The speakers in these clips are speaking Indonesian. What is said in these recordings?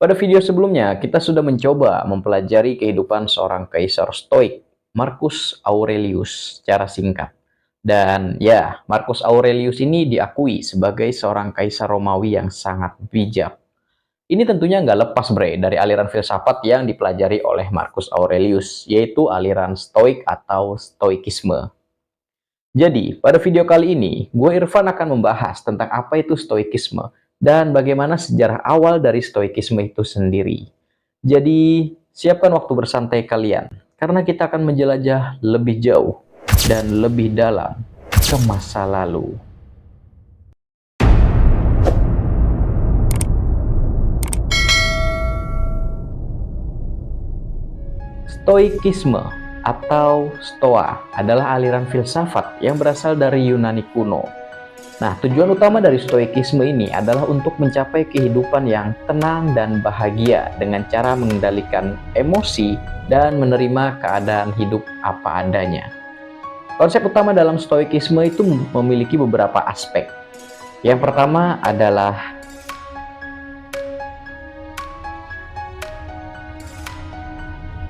Pada video sebelumnya, kita sudah mencoba mempelajari kehidupan seorang kaisar Stoik, Marcus Aurelius, secara singkat. Dan ya, Marcus Aurelius ini diakui sebagai seorang kaisar Romawi yang sangat bijak. Ini tentunya nggak lepas dari aliran filsafat yang dipelajari oleh Marcus Aurelius, yaitu aliran Stoik atau Stoikisme. Jadi, pada video kali ini, gue Irfan akan membahas tentang apa itu Stoikisme dan bagaimana sejarah awal dari Stoikisme itu sendiri. Jadi, siapkan waktu bersantai kalian, karena kita akan menjelajah lebih jauh dan lebih dalam ke masa lalu. Stoikisme atau Stoa adalah aliran filsafat yang berasal dari Yunani kuno. Nah, tujuan utama dari Stoikisme ini adalah untuk mencapai kehidupan yang tenang dan bahagia dengan cara mengendalikan emosi dan menerima keadaan hidup apa adanya. Konsep utama dalam Stoikisme itu memiliki beberapa aspek. Yang pertama adalah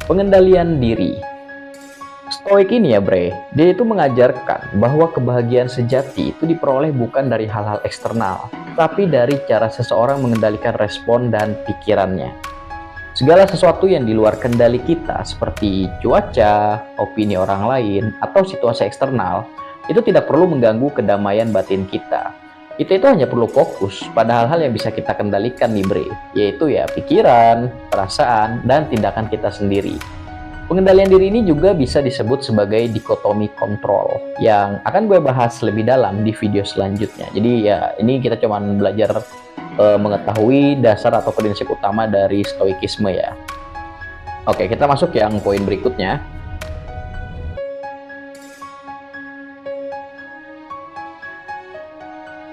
pengendalian diri. Stoik ini ya dia itu mengajarkan bahwa kebahagiaan sejati itu diperoleh bukan dari hal-hal eksternal, tapi dari cara seseorang mengendalikan respon dan pikirannya. Segala sesuatu yang di luar kendali kita, seperti cuaca, opini orang lain, atau situasi eksternal, itu tidak perlu mengganggu kedamaian batin kita. Kita itu hanya perlu fokus pada hal-hal yang bisa kita kendalikan nih yaitu ya pikiran, perasaan, dan tindakan kita sendiri. Pengendalian diri ini juga bisa disebut sebagai dikotomi kontrol yang akan gue bahas lebih dalam di video selanjutnya. Jadi ya ini kita cuma belajar mengetahui dasar atau prinsip utama dari Stoikisme ya. Oke, kita masuk yang poin berikutnya.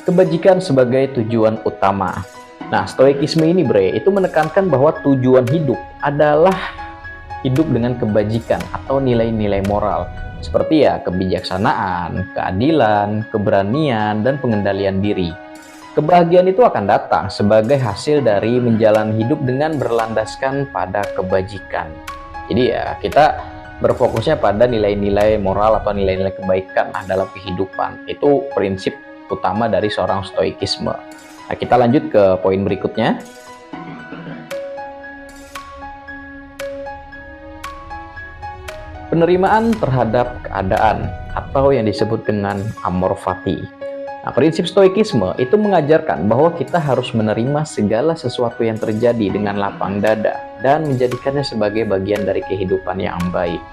Kebajikan sebagai tujuan utama. Nah, Stoikisme ini itu menekankan bahwa tujuan hidup adalah hidup dengan kebajikan atau nilai-nilai moral seperti ya kebijaksanaan, keadilan, keberanian, dan pengendalian diri. Kebahagiaan itu akan datang sebagai hasil dari menjalani hidup dengan berlandaskan pada kebajikan. Jadi ya kita berfokusnya pada nilai-nilai moral atau nilai-nilai kebaikan dalam kehidupan. Itu prinsip utama dari seorang Stoikisme. Nah, kita lanjut ke poin berikutnya. Penerimaan terhadap keadaan atau yang disebut dengan amor fati. Nah, prinsip Stoikisme itu mengajarkan bahwa kita harus menerima segala sesuatu yang terjadi dengan lapang dada dan menjadikannya sebagai bagian dari kehidupan yang baik.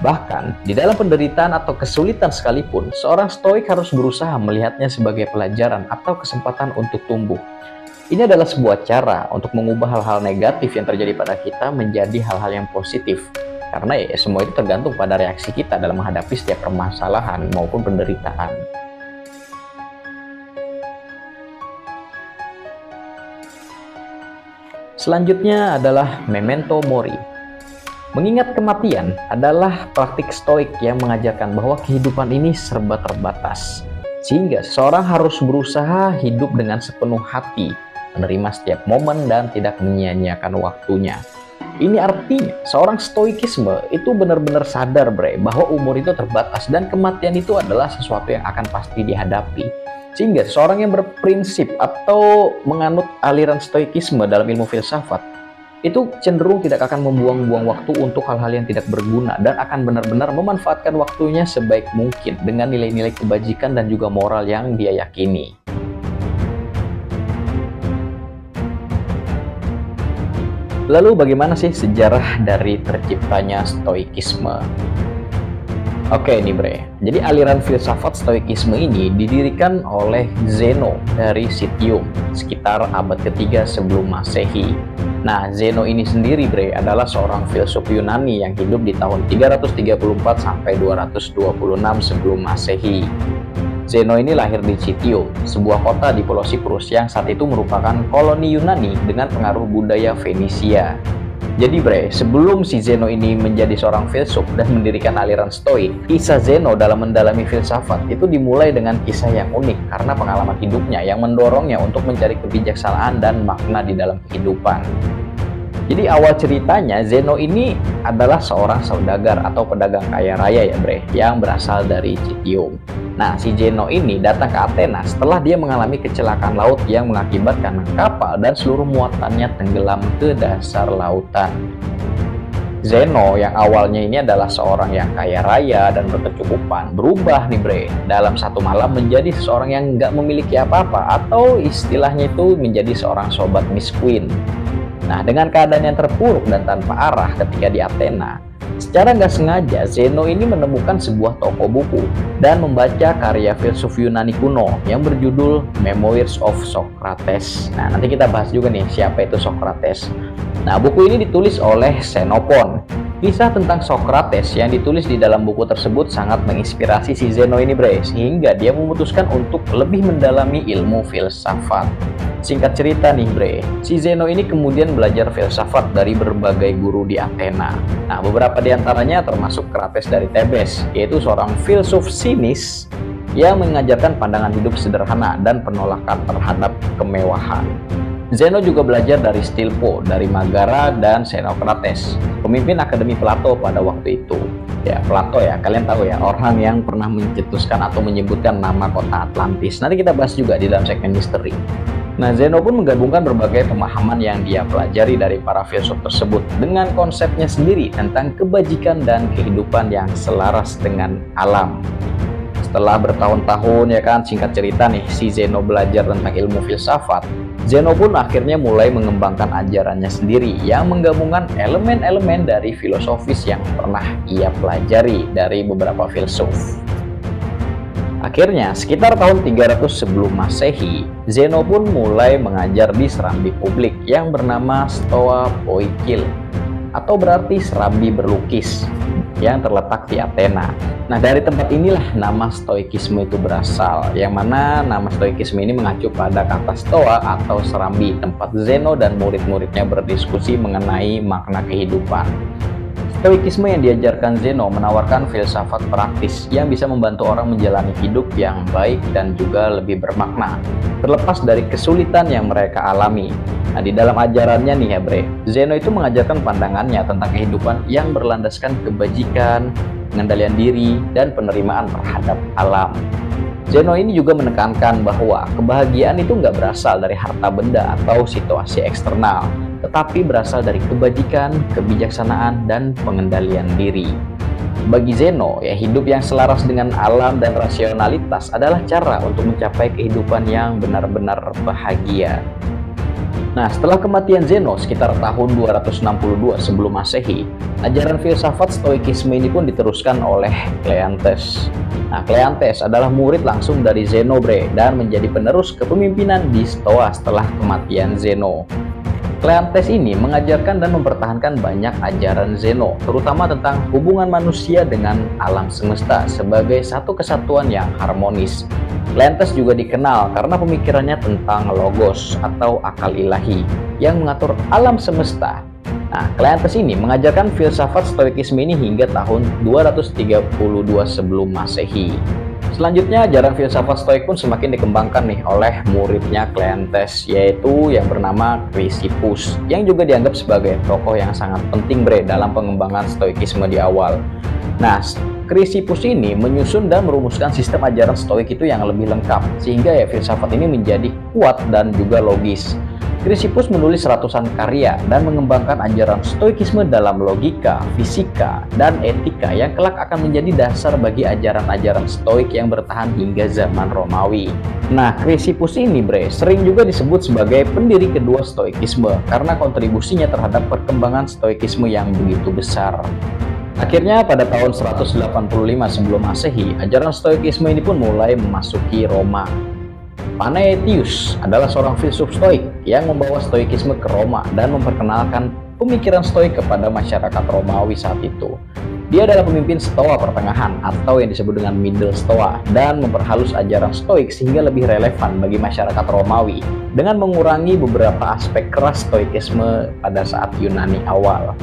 Bahkan, di dalam penderitaan atau kesulitan sekalipun, seorang Stoik harus berusaha melihatnya sebagai pelajaran atau kesempatan untuk tumbuh. Ini adalah sebuah cara untuk mengubah hal-hal negatif yang terjadi pada kita menjadi hal-hal yang positif. Karena ya semua itu tergantung pada reaksi kita dalam menghadapi setiap permasalahan maupun penderitaan. Selanjutnya adalah memento mori. Mengingat kematian adalah praktik Stoik yang mengajarkan bahwa kehidupan ini serba terbatas. Sehingga seseorang harus berusaha hidup dengan sepenuh hati, menerima setiap momen dan tidak menyia-nyiakan waktunya. Ini artinya seorang Stoikisme itu benar-benar sadar bahwa umur itu terbatas dan kematian itu adalah sesuatu yang akan pasti dihadapi. Sehingga seorang yang berprinsip atau menganut aliran Stoikisme dalam ilmu filsafat itu cenderung tidak akan membuang-buang waktu untuk hal-hal yang tidak berguna dan akan benar-benar memanfaatkan waktunya sebaik mungkin dengan nilai-nilai kebajikan dan juga moral yang dia yakini. Lalu bagaimana sih sejarah dari terciptanya Stoikisme? Oke nih jadi aliran filsafat Stoikisme ini didirikan oleh Zeno dari Citium sekitar abad ketiga sebelum Masehi. Nah, Zeno ini sendiri adalah seorang filsuf Yunani yang hidup di tahun 334 sampai 226 sebelum Masehi. Zeno ini lahir di Citium, sebuah kota di Pulau Siprus yang saat itu merupakan koloni Yunani dengan pengaruh budaya Fenisia. Jadi bre, sebelum si Zeno ini menjadi seorang filsuf dan mendirikan aliran Stoik, kisah Zeno dalam mendalami filsafat itu dimulai dengan kisah yang unik karena pengalaman hidupnya yang mendorongnya untuk mencari kebijaksanaan dan makna di dalam kehidupan. Jadi awal ceritanya, Zeno ini adalah seorang saudagar atau pedagang kaya raya ya bre, yang berasal dari Citium. Nah, si Zeno ini datang ke Athena setelah dia mengalami kecelakaan laut yang mengakibatkan kapal dan seluruh muatannya tenggelam ke dasar lautan. Zeno yang awalnya ini adalah seorang yang kaya raya dan berkecukupan, berubah nih bre, dalam satu malam menjadi seseorang yang nggak memiliki apa-apa, atau istilahnya itu menjadi seorang sobat miskin. Nah, dengan keadaan yang terpuruk dan tanpa arah ketika di Athena, secara nggak sengaja Zeno ini menemukan sebuah toko buku dan membaca karya filsuf Yunani kuno yang berjudul Memoirs of Socrates. Nah, nanti kita bahas juga nih siapa itu Socrates. Nah, buku ini ditulis oleh Xenophon. Kisah tentang Socrates yang ditulis di dalam buku tersebut sangat menginspirasi si Zeno ini bre, sehingga dia memutuskan untuk lebih mendalami ilmu filsafat. Singkat cerita nih bre, si Zeno ini kemudian belajar filsafat dari berbagai guru di Athena. Nah, beberapa di antaranya termasuk Krates dari Thebes, yaitu seorang filsuf sinis yang mengajarkan pandangan hidup sederhana dan penolakan terhadap kemewahan. Zeno juga belajar dari Stilpo, dari Megara, dan Xenocrates, pemimpin Akademi Plato pada waktu itu. Ya, Plato ya, kalian tahu ya, orang yang pernah mencetuskan atau menyebutkan nama kota Atlantis. Nanti kita bahas juga di dalam segmen misteri. Nah, Zeno pun menggabungkan berbagai pemahaman yang dia pelajari dari para filsuf tersebut dengan konsepnya sendiri tentang kebajikan dan kehidupan yang selaras dengan alam. Setelah bertahun-tahun ya kan, singkat cerita nih, si Zeno belajar tentang ilmu filsafat. Zeno pun akhirnya mulai mengembangkan ajarannya sendiri yang menggabungkan elemen-elemen dari filosofis yang pernah ia pelajari dari beberapa filsuf. Akhirnya, sekitar tahun 300 sebelum Masehi, Zeno pun mulai mengajar di serambi publik yang bernama Stoa Poikil, atau berarti serambi berlukis, yang terletak di Athena. Nah, dari tempat inilah nama Stoikisme itu berasal, yang mana nama Stoikisme ini mengacu pada kata stoa atau serambi, tempat Zeno dan murid-muridnya berdiskusi mengenai makna kehidupan. Stoikisme yang diajarkan Zeno menawarkan filsafat praktis yang bisa membantu orang menjalani hidup yang baik dan juga lebih bermakna, terlepas dari kesulitan yang mereka alami. Nah, di dalam ajarannya nih ya bre, Zeno itu mengajarkan pandangannya tentang kehidupan yang berlandaskan kebajikan, pengendalian diri, dan penerimaan terhadap alam. Zeno ini juga menekankan bahwa kebahagiaan itu nggak berasal dari harta benda atau situasi eksternal, tetapi berasal dari kebajikan, kebijaksanaan, dan pengendalian diri. Bagi Zeno, ya hidup yang selaras dengan alam dan rasionalitas adalah cara untuk mencapai kehidupan yang benar-benar bahagia. Nah, setelah kematian Zeno sekitar tahun 262 sebelum Masehi, ajaran filsafat Stoikisme ini pun diteruskan oleh Cleanthes. Nah, Cleanthes adalah murid langsung dari Zeno bre, dan menjadi penerus kepemimpinan di Stoa setelah kematian Zeno. Cleanthes ini mengajarkan dan mempertahankan banyak ajaran Zeno, terutama tentang hubungan manusia dengan alam semesta sebagai satu kesatuan yang harmonis. Cleanthes juga dikenal karena pemikirannya tentang logos atau akal ilahi yang mengatur alam semesta. Nah, Cleanthes ini mengajarkan filsafat Stoikisme ini hingga tahun 232 sebelum Masehi. Selanjutnya, ajaran filsafat Stoik pun semakin dikembangkan nih oleh muridnya Cleanthes, yaitu yang bernama Chrysippus, yang juga dianggap sebagai tokoh yang sangat penting bre dalam pengembangan Stoikisme di awal. Nah, Chrysippus ini menyusun dan merumuskan sistem ajaran Stoik itu yang lebih lengkap, sehingga ya filsafat ini menjadi kuat dan juga logis. Chrysippus menulis ratusan karya dan mengembangkan ajaran Stoikisme dalam logika, fisika, dan etika yang kelak akan menjadi dasar bagi ajaran-ajaran Stoik yang bertahan hingga zaman Romawi. Nah, Chrysippus ini bre, sering juga disebut sebagai pendiri kedua Stoikisme karena kontribusinya terhadap perkembangan Stoikisme yang begitu besar. Akhirnya pada tahun 185 sebelum Masehi, ajaran Stoikisme ini pun mulai memasuki Roma. Panaetius adalah seorang filsuf Stoik yang membawa Stoikisme ke Roma dan memperkenalkan pemikiran Stoik kepada masyarakat Romawi saat itu. Dia adalah pemimpin Stoa pertengahan atau yang disebut dengan Middle Stoa dan memperhalus ajaran Stoik sehingga lebih relevan bagi masyarakat Romawi dengan mengurangi beberapa aspek keras Stoikisme pada saat Yunani awal.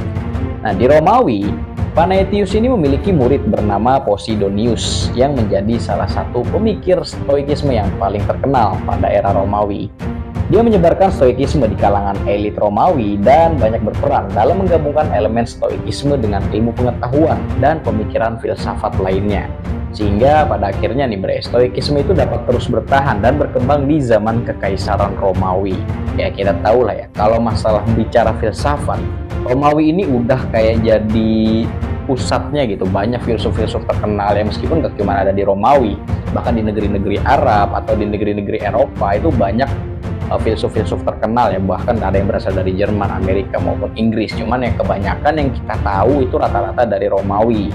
Nah, di Romawi, Panaetius ini memiliki murid bernama Posidonius yang menjadi salah satu pemikir Stoikisme yang paling terkenal pada era Romawi. Dia menyebarkan Stoikisme di kalangan elit Romawi dan banyak berperan dalam menggabungkan elemen Stoikisme dengan ilmu pengetahuan dan pemikiran filsafat lainnya. Sehingga pada akhirnya nih bre, Stoikisme itu dapat terus bertahan dan berkembang di zaman Kekaisaran Romawi. Ya kita tahu lah ya, kalau masalah bicara filsafat, Romawi ini udah kayak jadi pusatnya gitu. Banyak filsuf-filsuf terkenal ya, meskipun gak cuma ada di Romawi, bahkan di negeri-negeri Arab atau di negeri-negeri Eropa itu banyak filsuf-filsuf terkenal ya, bahkan ada yang berasal dari Jerman, Amerika maupun Inggris. Cuman yang kebanyakan yang kita tahu itu rata-rata dari Romawi.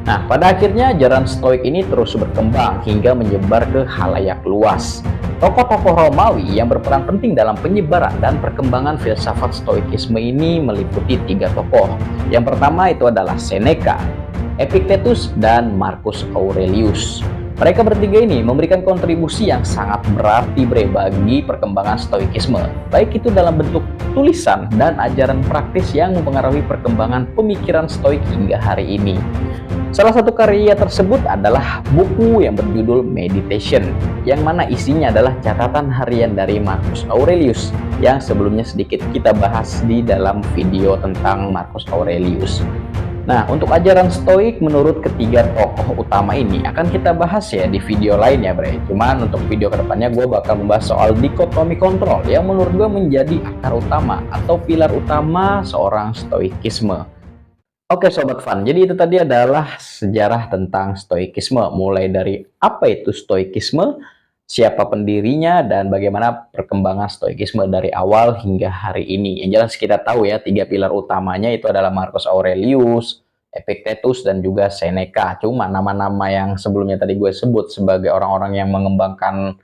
Nah, pada akhirnya ajaran Stoik ini terus berkembang hingga menyebar ke khalayak luas. Tokoh-tokoh Romawi yang berperan penting dalam penyebaran dan perkembangan filsafat Stoikisme ini meliputi 3 tokoh. Yang pertama itu adalah Seneca, Epictetus, dan Marcus Aurelius. Mereka bertiga ini memberikan kontribusi yang sangat berarti bagi perkembangan Stoikisme, baik itu dalam bentuk tulisan dan ajaran praktis yang mempengaruhi perkembangan pemikiran Stoik hingga hari ini. Salah satu karya tersebut adalah buku yang berjudul Meditation, yang mana isinya adalah catatan harian dari Marcus Aurelius, yang sebelumnya sedikit kita bahas di dalam video tentang Marcus Aurelius. Nah, untuk ajaran Stoik menurut ketiga tokoh utama ini akan kita bahas ya di video lain ya bre. Cuman untuk video kedepannya gue bakal membahas soal dikotomi kontrol yang menurut gue menjadi akar utama atau pilar utama seorang Stoikisme. Oke Sobat Fun, jadi itu tadi adalah sejarah tentang Stoikisme. Mulai dari apa itu Stoikisme, siapa pendirinya, dan bagaimana perkembangan Stoikisme dari awal hingga hari ini. Yang jelas kita tahu ya, 3 pilar utamanya itu adalah Marcus Aurelius, Epictetus, dan juga Seneca. Cuma nama-nama yang sebelumnya tadi gue sebut sebagai orang-orang yang mengembangkan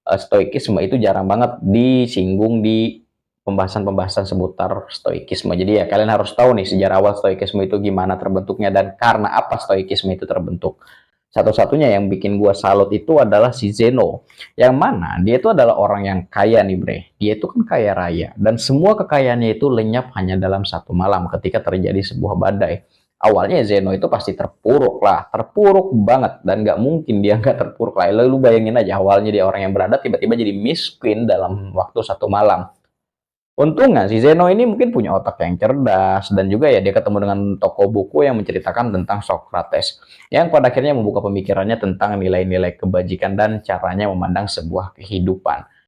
Stoikisme itu jarang banget disinggung di pembahasan-pembahasan seputar Stoikisme. Jadi ya kalian harus tahu nih sejarah awal Stoikisme itu gimana terbentuknya dan karena apa Stoikisme itu terbentuk. Satu-satunya yang bikin gua salut itu adalah si Zeno, yang mana dia itu adalah orang yang kaya nih bre. Dia itu kan kaya raya dan semua kekayaannya itu lenyap hanya dalam satu malam ketika terjadi sebuah badai. Awalnya Zeno itu pasti terpuruk lah, terpuruk banget, dan nggak mungkin dia nggak terpuruk lah. Lalu bayangin aja awalnya dia orang yang berada tiba-tiba jadi miskin dalam waktu satu malam. Untungnya si Zeno ini mungkin punya otak yang cerdas dan juga ya dia ketemu dengan toko buku yang menceritakan tentang Socrates yang pada akhirnya membuka pemikirannya tentang nilai-nilai kebajikan dan caranya memandang sebuah kehidupan.